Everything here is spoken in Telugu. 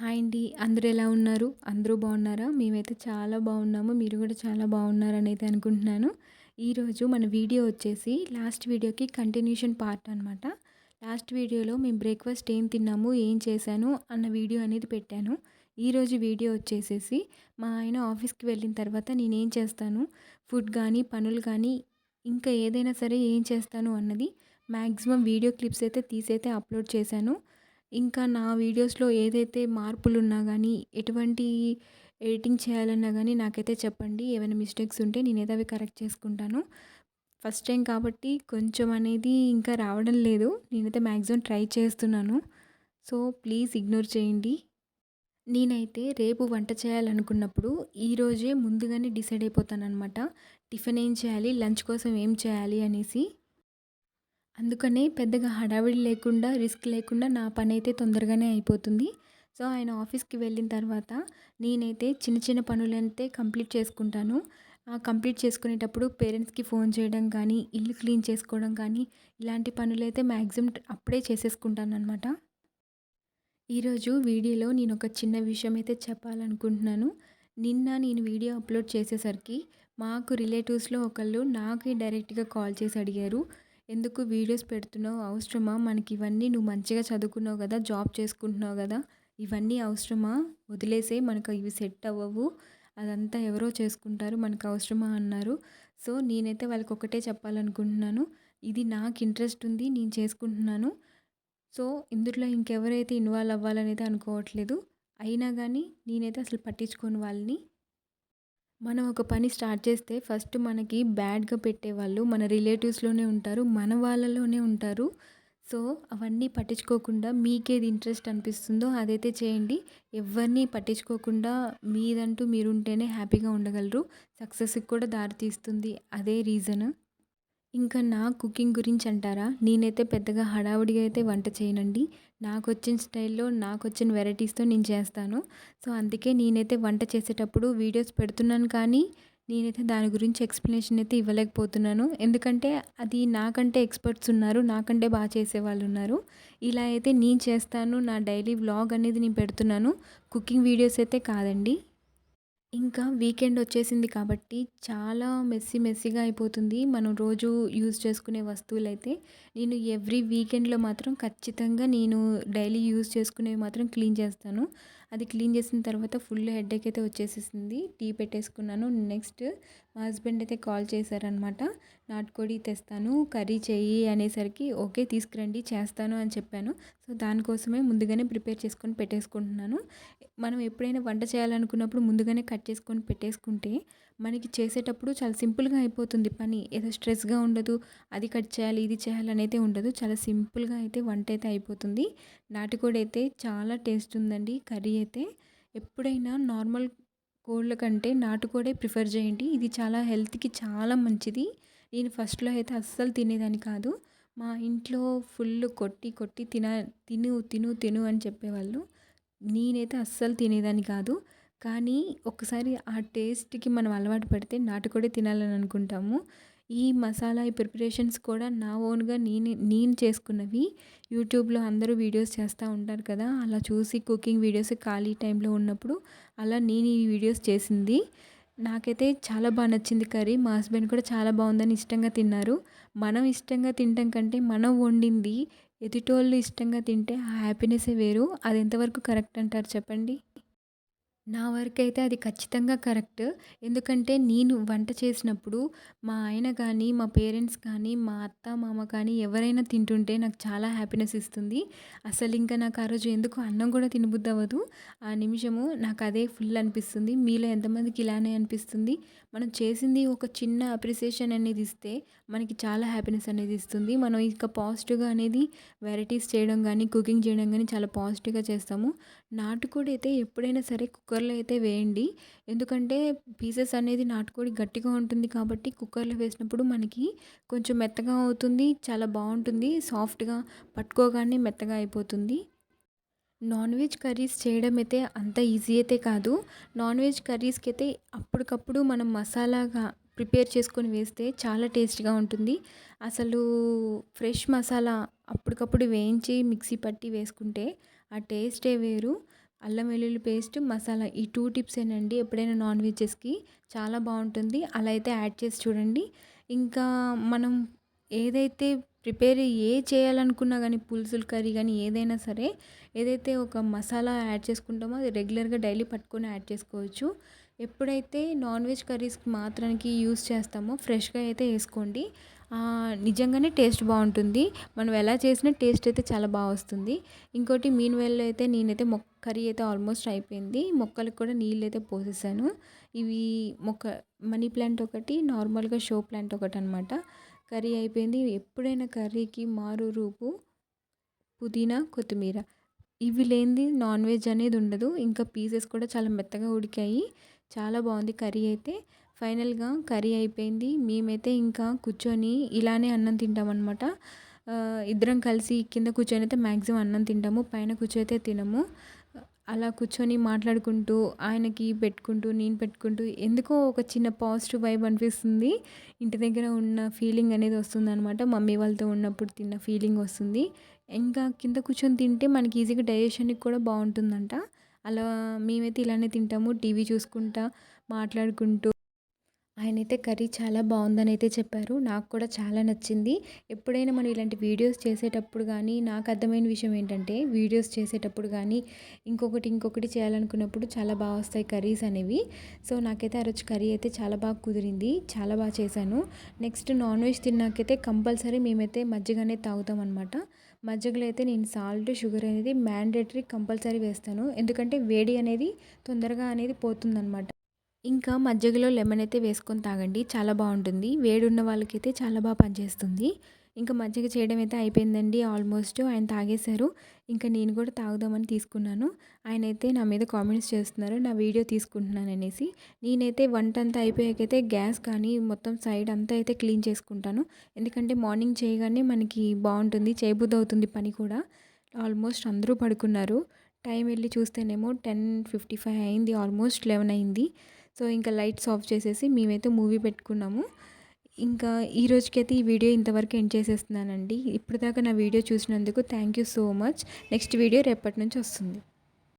హాయ్ అండి. అందరూ ఎలా ఉన్నారు? అందరూ బాగున్నారా? మేమైతే చాలా బాగున్నాము. మీరు కూడా చాలా బాగున్నారని అయితే అనుకుంటున్నాను. ఈరోజు మన వీడియో వచ్చేసి లాస్ట్ వీడియోకి కంటిన్యూషన్ పార్ట్ అనమాట. లాస్ట్ వీడియోలో మేము బ్రేక్‌ఫాస్ట్ ఏం తిన్నాము, ఏం చేశాను అన్న వీడియో అనేది పెట్టాను. ఈరోజు వీడియో వచ్చేసేసి మా ఆయన ఆఫీస్‌కి వెళ్ళిన తర్వాత నేనేం చేస్తాను, ఫుడ్ కానీ, పనులు కానీ, ఇంకా ఏదైనా సరే ఏం చేస్తాను అన్నది మ్యాక్సిమం వీడియో క్లిప్స్ అయితే తీసైతే అప్లోడ్ చేశాను. ఇంకా నా వీడియోస్‌లో ఏదైతే మార్పులున్నా గానీ, ఎటువంటి ఎడిటింగ్ చేయాలన్నా గానీ నాకైతే చెప్పండి. ఏవైనా మిస్టేక్స్ ఉంటే నేనైతే అవి కరెక్ట్ చేసుకుంటాను. ఫస్ట్ టైం కాబట్టి కొంచెం అనేది ఇంకా రావడం లేదు. నేనైతే మ్యాక్సిమం ట్రై చేస్తున్నాను. సో, ప్లీజ్ ఇగ్నోర్ చేయండి. నేనైతే రేపు వంట చేయాలనుకున్నప్పుడు ఈరోజే ముందుగానే డిసైడ్ అయిపోతాననమాట. టిఫిన్ ఏం చేయాలి, లంచ్ కోసం ఏం చేయాలి అనేసి. అందుకనే పెద్దగా హడావిడి లేకుండా, రిస్క్ లేకుండా నా పనైతే తొందరగానే అయిపోతుంది. సో, ఆయన ఆఫీస్‌కి వెళ్ళిన తర్వాత నేనైతే చిన్న చిన్న పనులైతే కంప్లీట్ చేసుకుంటాను. కంప్లీట్ చేసుకునేటప్పుడు పేరెంట్స్‌కి ఫోన్ చేయడం కానీ, ఇల్లు క్లీన్ చేసుకోవడం కానీ, ఇలాంటి పనులైతే మ్యాక్సిమం అప్పుడే చేసేసుకుంటాననమాట. ఈరోజు వీడియోలో నేనొక చిన్న విషయం అయితే చెప్పాలనుకుంటున్నాను. నిన్న నేను వీడియో అప్లోడ్ చేసేసరికి మాకు రిలేటివ్స్‌లో ఒకళ్ళు నాకే డైరెక్ట్‌గా కాల్ చేసి అడిగారు. "ఎందుకు వీడియోస్ పెడుతున్నావు? అవసరమా? మనకివన్నీ నువ్వు మంచిగా చదువుకున్నావు గదా! జాబ్ చేసుకుంటున్నావు గదా! ఇవన్నీ అవసరమా? వదిలేసేయి. మనకు ఇవి సెట్ అవ్వవు. అదంతా ఎవరో చేసుకుంటారు. మనకు అవసరమా?" అన్నారు. సో, నేనైతే వాళ్ళకొక్కటే చెప్పాలనుకుంటున్నాను. ఇది నాకు ఇంట్రెస్ట్ ఉంది. నేను చేసుకుంటున్నాను. సో, ఇందులో ఇంకెవరైతే ఇన్వాల్వ్ అవ్వాలనైతే అనుకోవట్లేదు. అయినా గానీ నేనైతే అసలు పట్టించుకోను వాళ్ళని. మనం ఒక పని స్టార్ట్ చేస్తే ఫస్ట్ మనకి బ్యాడ్‌గా పెట్టేవాళ్ళు మన రిలేటివ్స్‌లోనే ఉంటారు. మన వాళ్ళలోనే ఉంటారు. సో, అవన్నీ పట్టించుకోకుండా మీకేది ఇంట్రెస్ట్ అనిపిస్తుందో అదైతే చేయండి. ఎవ్వరిని పట్టించుకోకుండా మీదంటూ మీరుంటేనే హ్యాపీగా ఉండగలరు. సక్సెస్‌కి కూడా దారి తీస్తుంది. అదే రీజన్. ఇంకా నా కుకింగ్ గురించి అంటారా? నేనైతే పెద్దగా హడావుడిగా అయితే వంట చేయనండి. నాకొచ్చిన స్టైల్‌లో, నాకొచ్చిన వెరైటీస్‌తో నేను చేస్తాను. సో, అందుకే నేనైతే వంట చేసేటప్పుడు వీడియోస్ పెడుతున్నాను కానీ, నేనైతే దాని గురించి ఎక్స్‌ప్లనేషన్ అయితే ఇవ్వలేకపోతున్నాను. ఎందుకంటే, అది నాకంటే ఎక్స్‌పర్ట్స్ ఉన్నారు. నాకంటే చేసేవాళ్ళున్నారు. ఇలా అయితే నేను చేస్తాను. నా డైలీ వ్లాగ్ అనేది నేను పెడుతున్నాను. కుకింగ్ వీడియోస్ అయితే కాదండి. ఇంకా వీకెండ్ వచ్చేసింది కాబట్టి చాలా మెస్సీగా అయిపోతుంది. మనం రోజు యూజ్ చేసుకునే వస్తువులైతే. నేను ఎవ్రీ వీకెండ్‌లో మాత్రం ఖచ్చితంగా నేను డైలీ యూజ్ చేసుకునేవి మాత్రం క్లీన్ చేస్తాను. అది క్లీన్ చేసిన తర్వాత ఫుల్ హెడేక్ అయితే వచ్చేసేసింది. టీ పెట్టేసుకున్నాను. నెక్స్ట్ మా హస్బెండ్ అయితే కాల్ చేశారనమాట. నాటుకోడి తెస్తాను, కర్రీ చెయ్యి అనేసరికి ఓకే తీసుకురండి చేస్తాను అని చెప్పాను. సో, దానికోసమే ముందుగానే ప్రిపేర్ చేసుకొని పెట్టేసుకుంటున్నాను. మనం ఎప్పుడైనా వంట చేయాలనుకున్నప్పుడు ముందుగానే కట్ చేసుకొని పెట్టేసుకుంటే మనకి చేసేటప్పుడు చాలా సింపుల్‌గా అయిపోతుంది పని. ఏదో స్ట్రెస్‌గా ఉండదు. అది కట్ చేయాలి, ఇది చేయాలి అనైతే ఉండదు. చాలా సింపుల్‌గా అయితే వంట అయితే అయిపోతుంది. నాటుకోడి అయితే చాలా టేస్ట్ ఉందండి కర్రీ అయితే. ఎప్పుడైనా నార్మల్ కోళ్ళ కంటే నాటుకోడే ప్రిఫర్ చేయండి. ఇది చాలా హెల్త్‌కి చాలా మంచిది. నేను ఫస్ట్‌లో అయితే అస్సలు తినేదాన్ని కాదు. మా ఇంట్లో ఫుల్ కొట్టి తిను అని చెప్పేవాళ్ళు. నేనైతే అస్సలు తినేదాన్ని కాదు. కానీ ఒక్కసారి ఆ టేస్ట్‌కి మనం అలవాటు పడితే నాటుకోడే తినాలని అనుకుంటాము. ఈ మసాలా, ఈ ప్రిపరేషన్స్ కూడా నా ఓన్‌గా నేను చేసుకున్నవి. యూట్యూబ్‌లో అందరూ వీడియోస్ చేస్తా ఉంటారు కదా! అలా చూసి కుకింగ్ వీడియోస్ ఖాళీ టైంలో ఉన్నప్పుడు అలా నేను ఈ వీడియోస్ చేసింది. నాకైతే చాలా నచ్చింది కర్రీ. మా హస్బెండ్ కూడా చాలా బావుందని ఇష్టంగా తిన్నారు. మనం ఇష్టంగా తినటం కంటే మనం వండింది ఎదుటోళ్ళు ఇష్టంగా తింటే ఆ హ్యాపీనెస్సే వేరు. అది ఎంతవరకు కరెక్ట్ అంటారు చెప్పండి? నా వరకైతే అది ఖచ్చితంగా కరెక్ట్. ఎందుకంటే నేను వంట చేసినప్పుడు మా ఆయన కానీ, మా పేరెంట్స్ కానీ, మా అత్త, మామ కానీ ఎవరైనా తింటుంటే నాకు చాలా హ్యాపీనెస్ ఇస్తుంది. అసలింక నాకు ఆ రోజు ఎందుకో అన్నం కూడా తినబుద్దవ్వదు. ఆ నిమిషము నాకు అదే ఫుల్ అనిపిస్తుంది. మీలో ఎంతమందికి ఇలానే అనిపిస్తుంది? మనం చేసింది ఒక చిన్న అప్రిసియేషన్ అనేది ఇస్తే మనకి చాలా హ్యాపీనెస్ అనేది ఇస్తుంది. మనం ఇంకా పాజిటివ్‌గా అనేది వెరైటీస్ చేయడం గానీ, కుకింగ్ చేయడం గానీ చాలా పాజిటివ్‌గా చేస్తాము. నాటుకోడి అయితే ఎప్పుడైనా సరే కుక్కర్‌లో అయితే వేయండి. ఎందుకంటే పీసెస్ అనేది నాటుకోడి గట్టిగా ఉంటుంది కాబట్టి కుక్కర్‌లో వేసినప్పుడు మనకి కొంచెం మెత్తగా అవుతుంది. చాలా బావుంటుంది. సాఫ్ట్‌గా పట్టుకోగానే మెత్తగా అయిపోతుంది. నాన్ వెజ్ కర్రీస్ చేయడం అయితే అంత ఈజీ అయితే కాదు. నాన్ వెజ్ కర్రీస్‌కైతే అప్పటికప్పుడు మనం మసాలాగా ప్రిపేర్ చేసుకొని వేస్తే చాలా టేస్ట్‌గా ఉంటుంది. అసలు ఫ్రెష్ మసాలా అప్పటికప్పుడు వేయించి మిక్సీ పట్టి వేసుకుంటే ఆ టేస్టే వేరు. అల్లం వెల్లుల్లి పేస్ట్, మసాలా ఈ 2 టిప్సేనండి ఎప్పుడైనా నాన్ వెజ్జెస్‌కి చాలా బావుంటుంది. అలా అయితే యాడ్ చేసి చూడండి. ఇంకా మనం ఏదైతే చేయాలనుకున్నా గానీ పులుసులు, కర్రీ గానీ ఏదైనా సరే ఏదైతే ఒక మసాలా యాడ్ చేసుకుంటామో అది రెగ్యులర్‌గా డైలీ పట్టుకొని యాడ్ చేసుకోవచ్చు. ఎప్పుడైతే నాన్ వెజ్ కర్రీస్‌కి మాత్రానికి యూజ్ చేస్తామో ఫ్రెష్‌గా అయితే ఏసుకోండి. నిజంగానే టేస్ట్ బావుంటుంది. మనం ఎలా చేసినా టేస్ట్ అయితే చాలా బా వస్తుంది. ఇంకోటి మీన్‌వెల్ అయితే నేనైతే కర్రీ అయితే ఆల్మోస్ట్ అయిపోయింది. మొక్కలకు కూడా నీళ్ళైతే పోసేసాను. ఇవి మొక్క మనీ ప్లాంట్ ఒకటి, నార్మల్‌గా షో ప్లాంట్ ఒకటనమాట. కర్రీ అయిపోయింది. ఎప్పుడైనా కర్రీకి మారు రూపు పుదీనా, కొత్తిమీర. ఇవి లేనిది నాన్ వెజ్ అనేది ఉండదు. ఇంకా పీసెస్ కూడా చాలా మెత్తగా ఉడికాయి. చాలా బావుంది కర్రీ అయితే. ఫైనల్‌గా కర్రీ అయిపోయింది. మేమైతే ఇంకా కూర్చొని ఇలానే అన్నం తింటామనమాట. ఇద్దరం కలిసి కింద కూర్చొని అయితే మ్యాక్సిమం అన్నం తింటాము. పైన కూర్చొని తినము. అలా కూర్చొని మాట్లాడుకుంటూ, ఆయనకి పెట్టుకుంటూ, నేను పెట్టుకుంటూ ఎందుకో ఒక చిన్న పాజిటివ్ వైబ్ అనిపిస్తుంది. ఇంటి దగ్గర ఉన్న ఫీలింగ్ అనేది వస్తుందనమాట. మమ్మీ వాళ్ళతో ఉన్నప్పుడు తిన్న ఫీలింగ్ వస్తుంది. ఇంకా కింద కూర్చొని తింటే మనకి ఈజీగా డైజెషన్‌కి కూడా బావుంటుందంట. అలా మేమైతే ఇలానే తింటాము. టీవీ చూసుకుంటా, మాట్లాడుకుంటూ. ఆయనైతే కర్రీ చాలా బావుందనైతే చెప్పారు. నాకు కూడా చాలా నచ్చింది. ఎప్పుడైనా మనం ఇలాంటి వీడియోస్ చేసేటప్పుడు గానీ, నాకు అర్థమైన విషయం ఏంటంటే, వీడియోస్ చేసేటప్పుడు గానీ, ఇంకొకటి చేయాలనుకున్నప్పుడు చాలా బా వస్తాయి కర్రీస్ అనేవి. సో, నాకైతే ఆ రోజు కర్రీ అయితే చాలా బాగా కుదిరింది. చాలా బా చేశాను. నెక్స్ట్ నాన్ వెజ్ తిన్నాకైతే కంపల్సరీ మేమైతే మజ్జిగ అనేది తాగుతామనమాట. మజ్జిగలో అయితే నేను సాల్ట్, షుగర్ అనేది మ్యాండేటరీ కంపల్సరీ వేస్తాను. ఎందుకంటే వేడి అనేది తొందరగా అనేది పోతుందనమాట. ఇంకా మజ్జిగలో లెమన్ అయితే వేసుకొని తాగండి. చాలా బావుంటుంది. వేడున్న వాళ్ళకైతే చాలా బా పనిచేస్తుంది. ఇంకా మజ్జిగ చేయడం అయితే అయిపోయిందండి ఆల్మోస్ట్. ఆయన తాగేశారు. ఇంకా నేను కూడా తాగుదామని తీసుకున్నాను. ఆయనైతే నా మీద కామెంట్స్ చేస్తున్నారు. నా వీడియో తీసుకుంటున్నాననేసి. నేనైతే వంటంతా అయిపోయాకైతే గ్యాస్ కానీ మొత్తం సైడ్ అంతా అయితే క్లీన్ చేసుకుంటాను. ఎందుకంటే మార్నింగ్ చేయగానే మనకి బావుంటుంది. చేయబుద్దవుతుంది పని కూడా. ఆల్మోస్ట్ అందరూ పడుకున్నారు. టైం వెళ్లి చూస్తేనేమో 10:55 అయింది. ఆల్మోస్ట్ 11 అయింది. సో, ఇంకా లైట్స్ ఆఫ్ చేసేసి మేమైతే మూవీ పెట్టుకున్నాము. ఇంకా ఈ రోజుకైతే ఈ వీడియో ఇంతవరకు ఎండ్ చేసేస్తున్నానండి. ఇప్పటిదాకా నా వీడియో చూసినందుకు thank you so much. Next video రేపటి నుంచి వస్తుంది.